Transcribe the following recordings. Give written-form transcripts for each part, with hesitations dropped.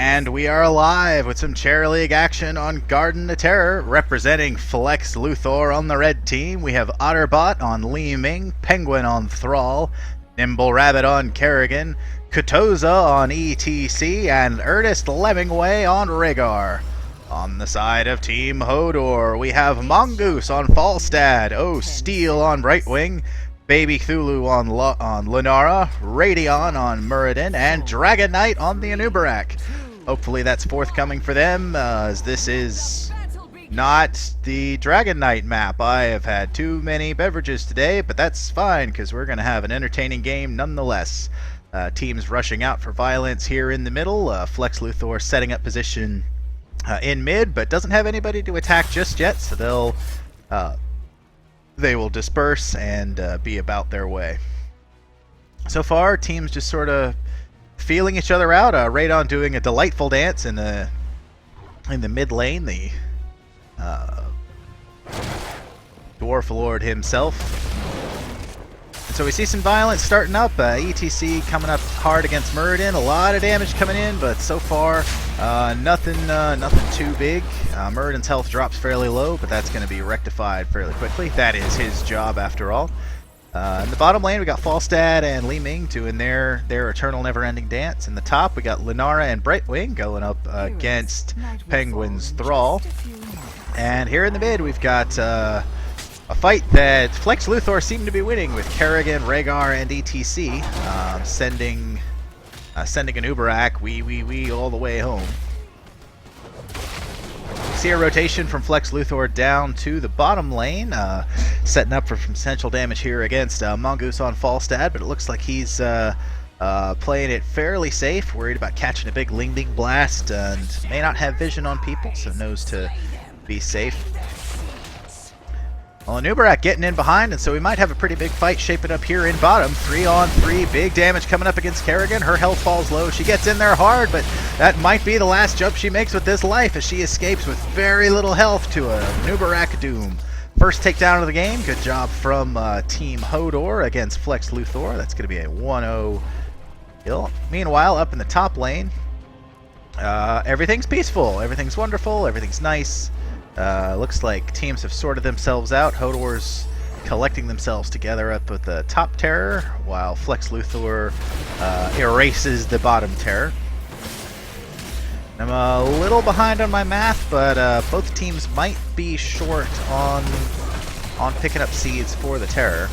And we are live with some Chair League action on Garden of Terror. Representing Flex Luthor on the red team, we have Otterbot on Li Ming, Penguin on Thrall, Nimble Rabbit on Kerrigan, Kotoza on ETC, and Ernest Lemmingway on Rhaegar. On the side of Team Hodor, we have Mongoose on Falstad, Steel on Brightwing, Baby Cthulhu on Lunara, Radeon on Muradin, and Dragon Knight on the Anubarak. Hopefully that's forthcoming for them, as this is not the Dragon Knight map. I have had too many beverages today, but that's fine, because we're going to have an entertaining game nonetheless. Teams rushing out for violence here in the middle. Flex Luthor setting up position in mid, but doesn't have anybody to attack just yet, so they will disperse and be about their way. So far, teams just sort of feeling each other out. Radeon doing a delightful dance in the mid lane. The Dwarf Lord himself. And so we see some violence starting up. ETC coming up hard against Muradin. A lot of damage coming in, but so far nothing too big. Muradin's health drops fairly low, but that's going to be rectified fairly quickly. That is his job after all. In the bottom lane, we got Falstad and Li Ming doing their eternal never-ending dance. In the top, we got Lunara and Brightwing going up against Penguin's Thrall. And here in the mid, we've got a fight that Flex Luthor seemed to be winning with Kerrigan, Rhaegar, and ETC sending an Uberak we all the way home. See a rotation from Flex Luthor down to the bottom lane, setting up for some potential damage here against Mongoose on Falstad, but it looks like he's playing it fairly safe, worried about catching a big Ling Ling blast, and may not have vision on people, so knows to be safe. Well, Anubarak getting in behind, and so we might have a pretty big fight shaping up here in bottom. 3-on-3, big damage coming up against Kerrigan. Her health falls low. She gets in there hard, but that might be the last jump she makes with this life as she escapes with very little health to a Anubarak doom. First takedown of the game. Good job from Team Hodor against Flex Luthor. That's going to be a 1-0 kill. Meanwhile, up in the top lane, everything's peaceful. Everything's wonderful. Everything's nice. Looks like teams have sorted themselves out. Hodor's collecting themselves together up at the top terror, while Flex Luthor erases the bottom terror. I'm a little behind on my math, but both teams might be short on picking up seeds for the terror.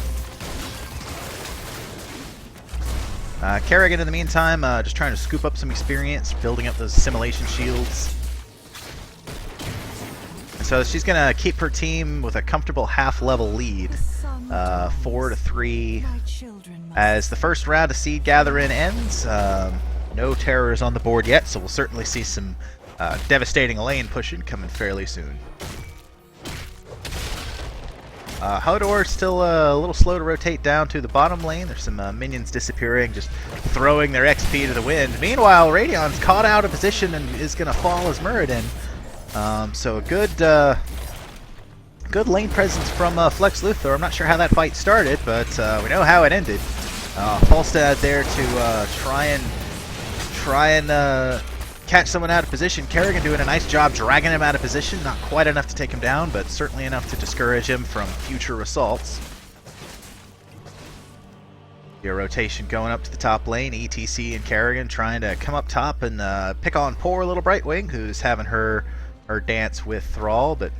Kerrigan, in the meantime, just trying to scoop up some experience, building up those assimilation shields. So she's going to keep her team with a comfortable half-level lead, 4-3, as the first round of seed gathering ends. No terrors on the board yet, so we'll certainly see some devastating lane pushing coming fairly soon. Hodor still a little slow to rotate down to the bottom lane. There's some minions disappearing, just throwing their XP to the wind. Meanwhile, Radeon's caught out of position and is going to fall as Muradin. So a good lane presence from Flex Luthor. I'm not sure how that fight started, but we know how it ended. Falstad there to try and catch someone out of position. Kerrigan doing a nice job dragging him out of position. Not quite enough to take him down, but certainly enough to discourage him from future assaults. Your rotation going up to the top lane. ETC and Kerrigan trying to come up top and pick on poor little Brightwing, who's having her dance with Thrall, but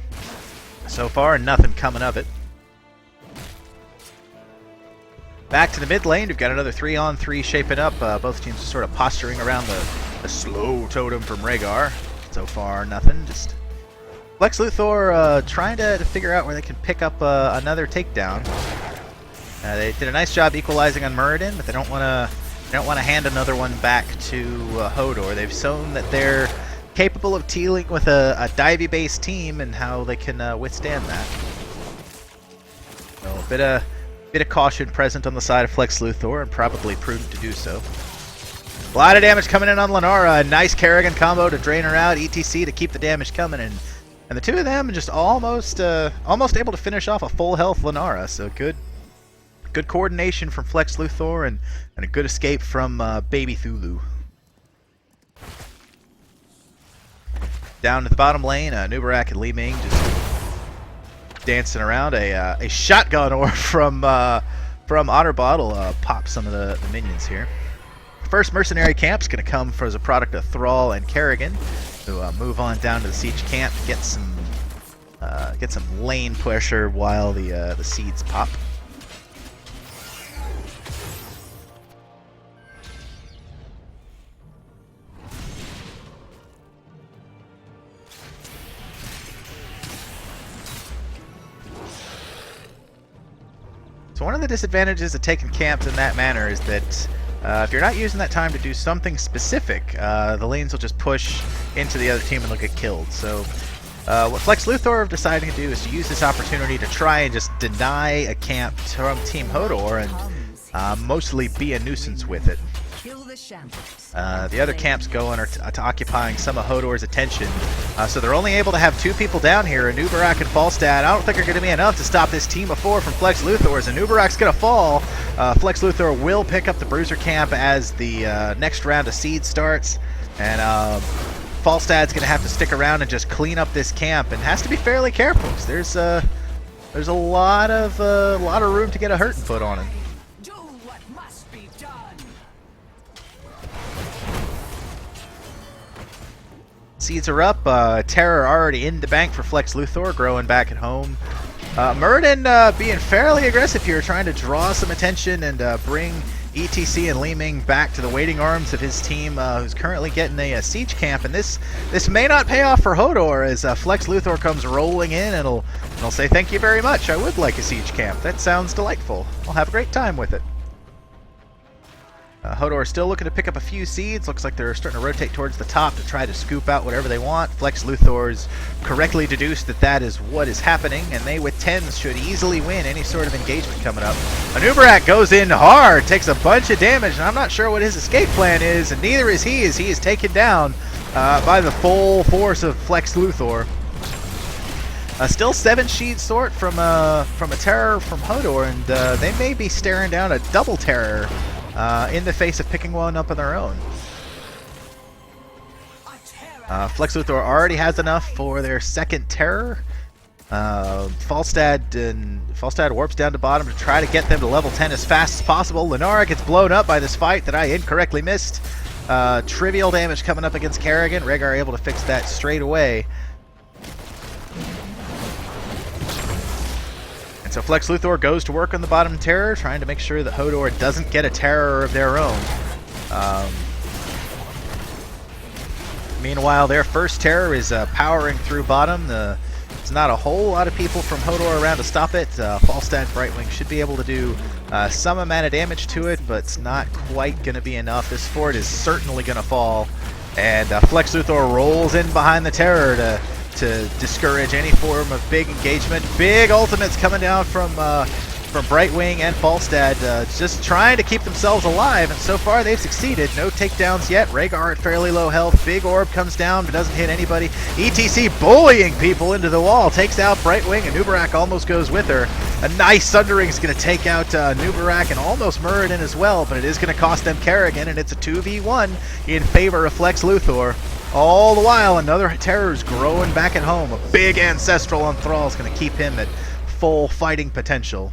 so far nothing coming of it. Back to the mid lane, we've got another 3-on-3 shaping up. Both teams are sort of posturing around the slow totem from Rhaegar. So far nothing, just Flex Luthor trying to figure out where they can pick up another takedown. They did a nice job equalizing on Muradin, but they don't want to hand another one back to Hodor. They've shown that they're capable of dealing with a divey-based team and how they can withstand that. So a bit of caution present on the side of Flex Luthor, and probably prudent to do so. A lot of damage coming in on Lunara. A nice Kerrigan combo to drain her out. ETC to keep the damage coming, and the two of them just almost able to finish off a full health Lunara. So good coordination from Flex Luthor and a good escape from Baby Cthulhu. Down to the bottom lane, Nubarak and Li Ming just dancing around. A shotgun orb from Otterbot will pop some of the minions here. First mercenary camp's going to come as a product of Thrall and Kerrigan, who move on down to the siege camp, get some lane pressure while the seeds pop. So one of the disadvantages of taking camps in that manner is that if you're not using that time to do something specific, the lanes will just push into the other team and they'll get killed. So what Flex Luthor have decided to do is to use this opportunity to try and just deny a camp from Team Hodor and mostly be a nuisance with it. The other camps going are to occupying some of Hodor's attention, so they're only able to have 2 people down here, Nubarak and Falstad. I don't think are going to be enough to stop this team of 4 from Flex Luthor, as Nubarak's going to fall. Flex Luthor will pick up the Bruiser camp as the next round of Seed starts, and Falstad's going to have to stick around and just clean up this camp, and has to be fairly careful, because there's a lot of room to get a hurting foot on him. Seeds are up. Terror already in the bank for Flex Luthor, growing back at home. Muradin being fairly aggressive here, trying to draw some attention and bring ETC and Li Ming back to the waiting arms of his team, who's currently getting a siege camp. And this may not pay off for Hodor, as Flex Luthor comes rolling in and he'll say, "Thank you very much. I would like a siege camp. That sounds delightful. I'll have a great time with it." Hodor is still looking to pick up a few seeds. Looks like they're starting to rotate towards the top to try to scoop out whatever they want. Flex Luthor's correctly deduced that that is what is happening, and they with 10s should easily win any sort of engagement coming up. Nubarak goes in hard, takes a bunch of damage, and I'm not sure what his escape plan is, and neither is he, as he is taken down by the full force of Flex Luthor. Still 7 sheets sort from a terror from Hodor, and they may be staring down a double terror in the face of picking one up on their own. Flex Luthor already has enough for their second terror. Falstad warps down to bottom to try to get them to level 10 as fast as possible. Lenara gets blown up by this fight that I incorrectly missed. Trivial damage coming up against Kerrigan. Rhaegar able to fix that straight away. So Flex Luthor goes to work on the bottom terror, trying to make sure that Hodor doesn't get a terror of their own. Meanwhile, their first terror is powering through bottom. There's not a whole lot of people from Hodor around to stop it. Falstad Brightwing should be able to do some amount of damage to it, but it's not quite going to be enough. This fort is certainly going to fall, and Flex Luthor rolls in behind the terror to discourage any form of big engagement. Big ultimates coming down from Brightwing and Falstad, just trying to keep themselves alive, and so far they've succeeded. No takedowns yet. Rhaegar at fairly low health. Big orb comes down but doesn't hit anybody. ETC bullying people into the wall, takes out Brightwing, and Nubarak almost goes with her. A nice Sundering is going to take out Nubarak and almost Muradin as well, but it is going to cost them Kerrigan, and it's a 2v1 in favor of Flex Luthor. All the while, another terror is growing back at home. A big Ancestral on Thrall is going to keep him at full fighting potential.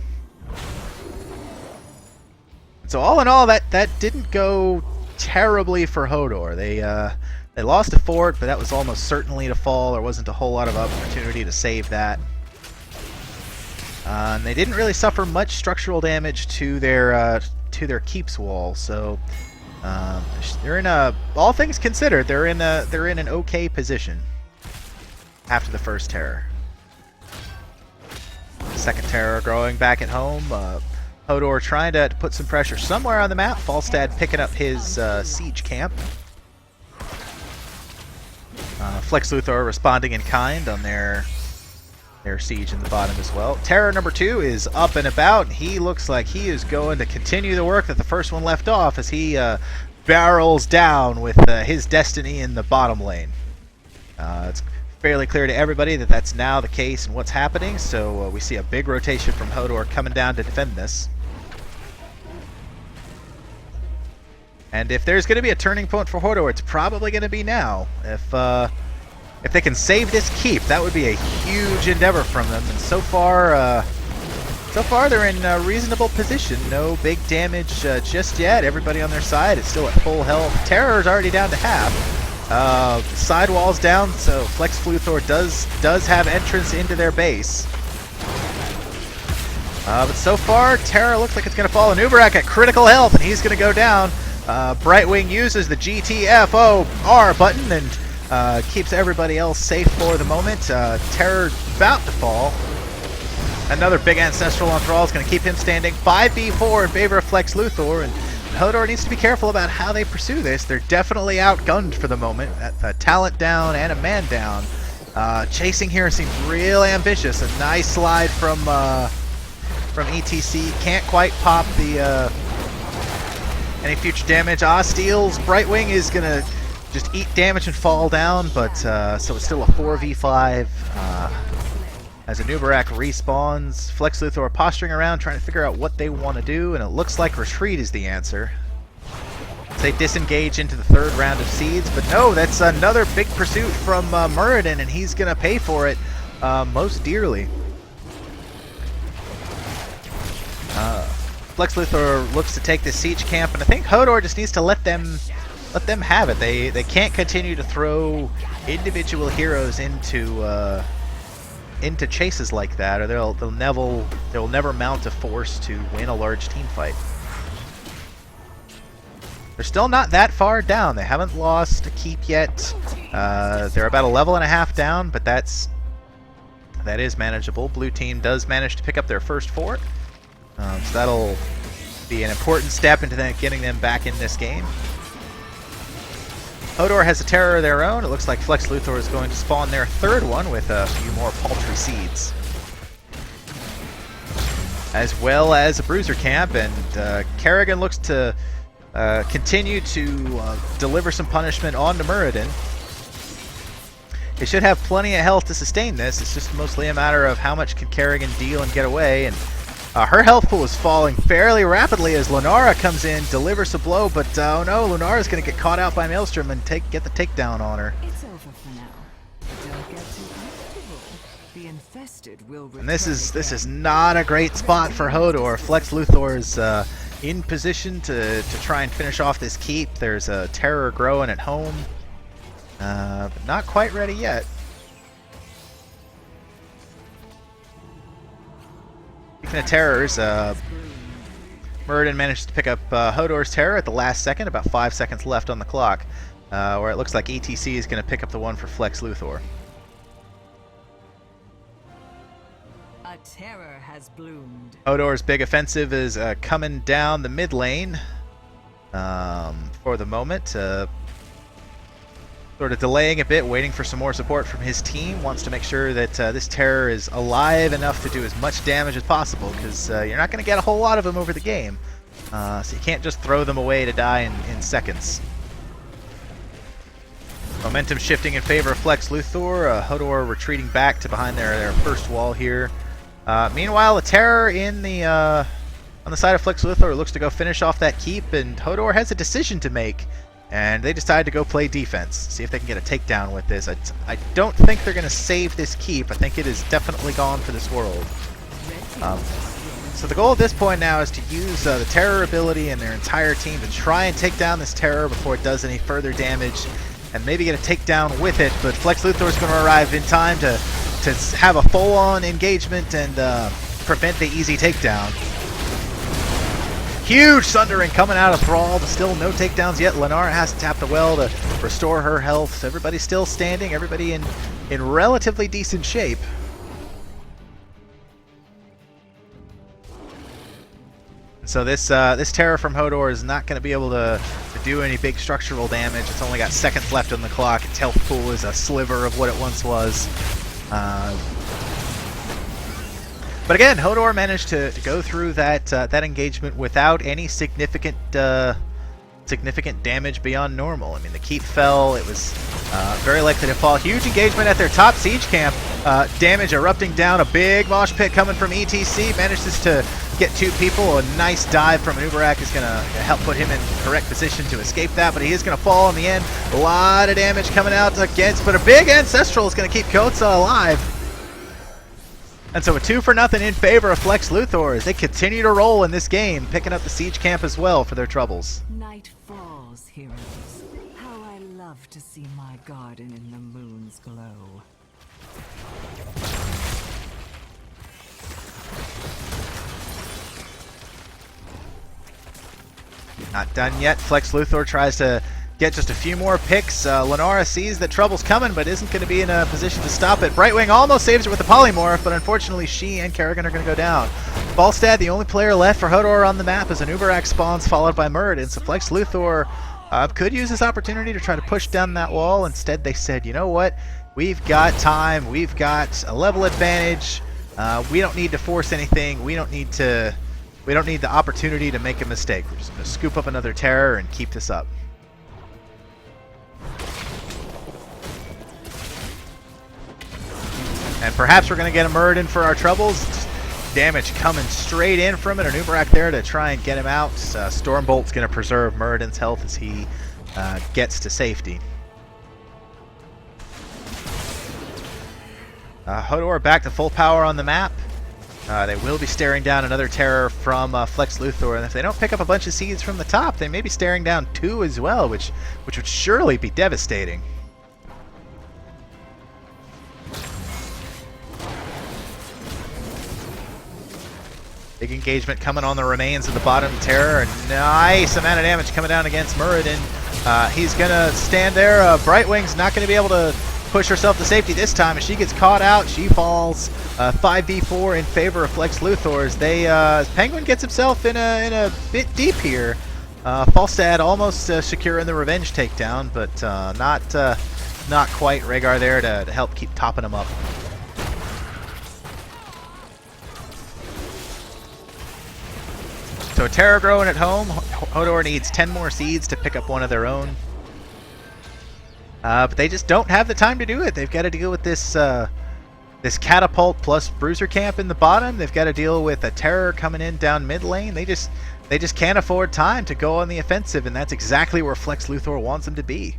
So all in all, that didn't go terribly for Hodor. They lost a fort, but that was almost certainly to fall. There wasn't a whole lot of opportunity to save that. And they didn't really suffer much structural damage to their keeps wall. So they're in all things considered, they're in an okay position after the first terror. Second terror growing back at home. Hodor trying to put some pressure somewhere on the map. Falstad picking up his siege camp. Flex Luthor responding in kind on their siege in the bottom as well. Terror number 2 is up and about. He looks like he is going to continue the work that the first one left off, as he barrels down with his destiny in the bottom lane. It's fairly clear to everybody that that's now the case and what's happening, so we see a big rotation from Hodor coming down to defend this. And if there's going to be a turning point for Hodor, it's probably going to be now. If if they can save this keep, that would be a huge endeavor from them. And so far they're in reasonable position. No big damage just yet. Everybody on their side is still at full health. Terror's already down to half. Sidewall's down, so Flex Luthor does have entrance into their base. But so far, Terror looks like it's going to fall. Nubarak at critical health, and he's going to go down. Brightwing uses the GTFOR button and keeps everybody else safe for the moment. Terror about to fall. Another big Ancestral on Thrall is going to keep him standing. 5v4 in favor of Flex Luthor, and Hodor needs to be careful about how they pursue this. They're definitely outgunned for the moment. A talent down and a man down. Chasing here seems real ambitious. A nice slide from ETC. Can't quite pop the any future damage. Steals. Brightwing is going to just eat damage and fall down, but so it's still a 4v5. As a Nubarak respawns, Flex Luthor posturing around trying to figure out what they want to do, and it looks like retreat is the answer. They disengage into the third round of seeds, but no, that's another big pursuit from Muradin, and he's going to pay for it most dearly. Flex Luthor looks to take this siege camp, and I think Hodor just needs to let them have it. They can't continue to throw individual heroes into chases like that, or they'll never mount a force to win a large team fight. They're still not that far down. They haven't lost a keep yet. They're about a level and a half down, but that is manageable. Blue team does manage to pick up their first fort, so that'll be an important step into getting them back in this game. Hodor has a terror of their own. It looks like Flex Luthor is going to spawn their third one with a few more paltry seeds. As well as a bruiser camp, and Kerrigan looks to continue to deliver some punishment onto Muradin. He should have plenty of health to sustain this. It's just mostly a matter of how much can Kerrigan deal and get away, and her health pool is falling fairly rapidly as Lunara comes in, delivers a blow, but oh no, Lunara's going to get caught out by Maelstrom and get the takedown on her. It's over for now. Don't get too comfortable. The infested will return. And this is not a great spot for Hodor. Flex Luthor is in position to try and finish off this keep. There's a terror growing at home, but not quite ready yet. Speaking of terrors, Muradin managed to pick up Hodor's terror at the last second, about 5 seconds left on the clock, where it looks like ETC is going to pick up the one for Flex Luthor. A terror has bloomed. Hodor's big offensive is coming down the mid lane for the moment. Sort of delaying a bit, waiting for some more support from his team. Wants to make sure that this terror is alive enough to do as much damage as possible, because you're not going to get a whole lot of them over the game. So you can't just throw them away to die in seconds. Momentum shifting in favor of Flex Luthor. Hodor retreating back to behind their first wall here. Meanwhile, the terror in the on the side of Flex Luthor looks to go finish off that keep, and Hodor has a decision to make. And they decide to go play defense, see if they can get a takedown with this. I don't think they're going to save this keep. I think it is definitely gone for this world. So the goal at this point now is to use the terror ability and their entire team to try and take down this terror before it does any further damage, and maybe get a takedown with it. But Flex Luthor is going to arrive in time to have a full-on engagement and prevent the easy takedown. Huge sundering coming out of Thrall, but still no takedowns yet. Lunara has to tap the well to restore her health. So everybody's still standing, everybody in relatively decent shape. So this terror from Hodor is not going to be able to do any big structural damage. It's only got seconds left on the clock. Its health pool is a sliver of what it once was. But again, Hodor managed to go through that engagement without any significant significant damage beyond normal. I mean, the keep fell. It was very likely to fall. Huge engagement at their top siege camp. Damage erupting down. A big mosh pit coming from ETC. Manages to get 2 people. A nice dive from Uberak is going to help put him in correct position to escape that, but he is going to fall in the end. A lot of damage coming out against, but a big Ancestral is going to keep Kotza alive. And so a 2-0 in favor of Flex Luthor as they continue to roll in this game, picking up the siege camp as well for their troubles. Night falls, heroes. How I love to see my garden in the moon's glow. Not done yet. Flex Luthor tries to get just a few more picks. Lenara sees that trouble's coming, but isn't going to be in a position to stop it. Brightwing almost saves it with the polymorph, but unfortunately she and Kerrigan are going to go down. Falstad, the only player left for Hodor on the map, as an Uberak spawns, followed by Muradin. So Flex Luthor could use this opportunity to try to push down that wall. Instead, they said, you know what? We've got time. We've got a level advantage. We don't need to force anything. We don't need the opportunity to make a mistake. We're just going to scoop up another terror and keep this up. And perhaps we're going to get a Muradin for our troubles. Damage coming straight in from it. An Uberak there to try and get him out. Stormbolt's going to preserve Muradin's health as he gets to safety. Hodor back to full power on the map. They will be staring down another terror from Flex Luthor, and if they don't pick up a bunch of seeds from the top, they may be staring down 2 as well, which would surely be devastating. Big engagement coming on the remains of the bottom terror. A nice amount of damage coming down against Muradin. He's going to stand there. Brightwing's not going to be able to push herself to safety this time. As she gets caught out, she falls. 5v4 in favor of Flex Luthor as Penguin gets himself in a bit deep here. Falstad almost securing the revenge takedown, but not quite. Rhaegar there to help keep topping him up. So Terror growing at home. Hodor needs 10 more seeds to pick up one of their own. But they just don't have the time to do it. They've got to deal with this this catapult plus bruiser camp in the bottom. They've got to deal with a terror coming in down mid lane. They just can't afford time to go on the offensive, and that's exactly where Flex Luthor wants them to be.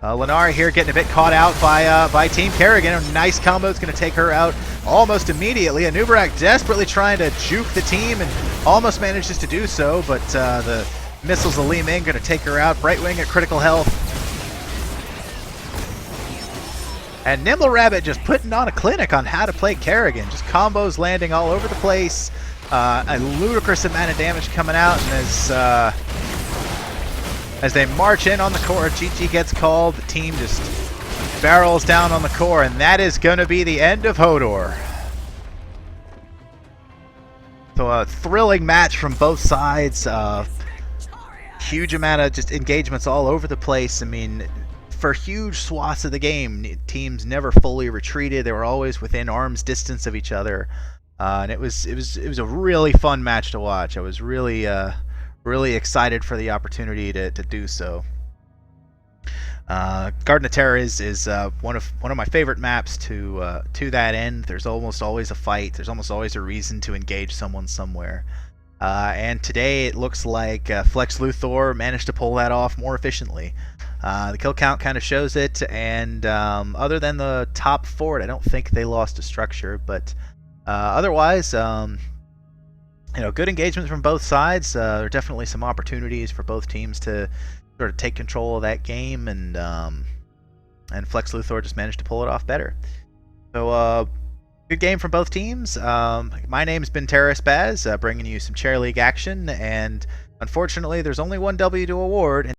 Lenara here getting a bit caught out by Team Kerrigan. A nice combo is going to take her out almost immediately. And Uberak desperately trying to juke the team and almost manages to do so, but the missiles of Li Ming going to take her out. Brightwing at critical health. And Nimble Rabbit just putting on a clinic on how to play Kerrigan. Just combos landing all over the place. A ludicrous amount of damage coming out, and as they march in on the core, GG gets called. The team just barrels down on the core, and that is going to be the end of Hodor. So a thrilling match from both sides. Huge amount of just engagements all over the place. I mean, for huge swaths of the game, teams never fully retreated. They were always within arm's distance of each other, and it was a really fun match to watch. I was really excited for the opportunity to do so. Garden of Terror is one of my favorite maps to that end. There's almost always a fight. There's almost always a reason to engage someone somewhere. And today it looks like Flex Luthor managed to pull that off more efficiently. The kill count kind of shows it, and other than the top fort, I don't think they lost a structure. But otherwise, good engagements from both sides. There are definitely some opportunities for both teams to sort of take control of that game, and Flex Luthor just managed to pull it off better. So good game from both teams. My name's been Terrace Baz, bringing you some Chair League action, and unfortunately there's only one W to award.